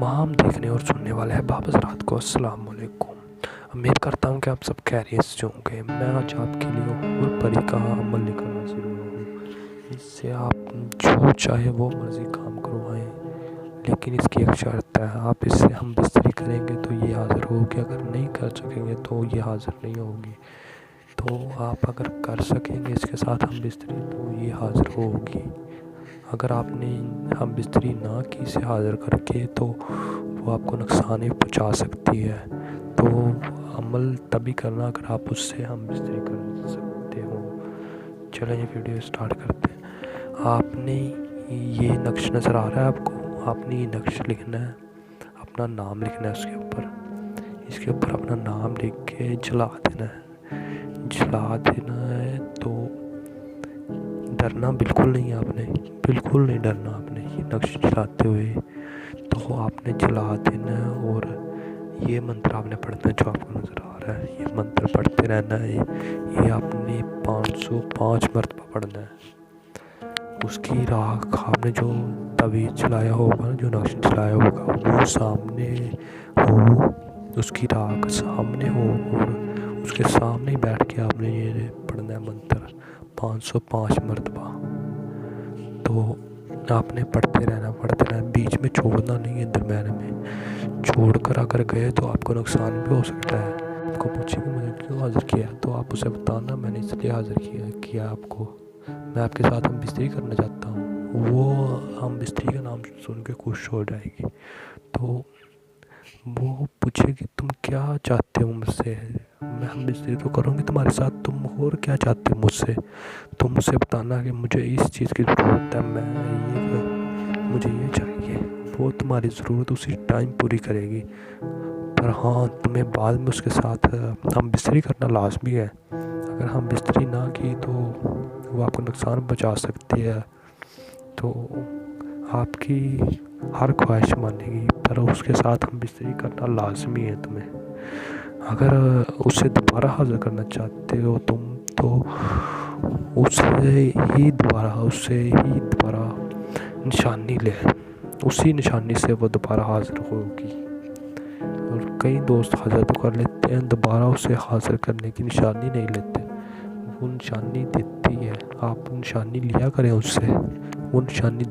तमाम देखने और सुनने वाले अहबाब हज़रात को अस्सलाम वालेकुम। उम्मीद करता हूँ कि आप सब खैरियत से होंगे। मैं आज आपके लिए हूर परी का अमल लेकर हाजिर हुआ हूँ। इससे आप जो चाहे वो मर्ज़ी काम करवाएं, लेकिन इसकी एक शर्त है, आप इससे हम बिस्तरी करेंगे तो ये हाज़िर होगी, अगर नहीं कर सकेंगे तो ये हाज़िर नहीं होगी। तो आप अगर कर सकेंगे इसके साथ हम बिस्तरी तो ये हाज़िर होगी। अगर आपने हम बिस्तरी ना की इसे हाज़िर करके तो वो आपको नुकसान भी पहुँचा सकती है। तो अमल तभी करना अगर आप उससे हम बिस्तरी कर सकते हो। चलें ये वीडियो स्टार्ट करते हैं। आपने ये नक्श नज़र आ रहा है आपको, आपने ये नक्श लिखना है, अपना नाम लिखना है उसके ऊपर। इसके ऊपर अपना नाम लिख के जला देना है। तो डरना बिल्कुल नहीं, आपने बिल्कुल नहीं डरना। आपने ये नक्श जलाते हुए तो आपने जला देना है और ये मंत्र आपने पढ़ना है जो आपको नज़र आ रहा है। ये मंत्र पढ़ते रहना है। ये आपने 505 मरतबा पढ़ना है। उसकी राख आपने जो तवीज़ जलाया होगा, जो नक्श जलाया होगा, वो सामने हो, उसकी राख सामने हो और उसके सामने ही बैठ के आपने ये पढ़ना है मंत्र 505 मरतबा। तो आपने पढ़ते रहना, बीच में छोड़ना नहीं है। दरम्यान में छोड़कर अगर गए तो आपको नुकसान भी हो सकता है। आपको पूछेंगे मुझे क्यों हाज़िर किया, तो आप उसे बताना मैंने इसलिए हाज़िर किया आपको, मैं आपके साथ हम बिस्तरी करना चाहता हूँ। वो हम बिस्तरी का नाम सुन के खुश हो जाएगी। तो वो पूछेगी तुम क्या चाहते हो मुझसे, मैं हम बिस्तरी तो करूँगी तुम्हारे साथ, तुम और क्या चाहते हो मुझसे। तुम मुझसे बताना कि मुझे इस चीज़ की ज़रूरत है, मुझे ये चाहिए। वो तुम्हारी ज़रूरत उसी टाइम पूरी करेगी। पर हाँ, तुम्हें बाद में उसके साथ हम बिस्तरी करना लाजमी है। अगर हम बिस्तरी ना की तो वो आपको नुकसान पहुँचा सकती है। तो आपकी हर ख्वाहिश मानेगी, पर उसके साथ हम बिस्तरी करना लाजमी है तुम्हें। अगर उसे दोबारा हाज़िर करना चाहते हो तुम, तो उससे ही दोबारा निशानी ले, उसी निशानी से वो दोबारा हाज़िर होगी। और कई दोस्त हाज़िर तो कर लेते हैं, दोबारा उसे हाज़िर करने की निशानी नहीं लेते। वो निशानी देती है, आप निशानी लिया करें उससे, वो निशानी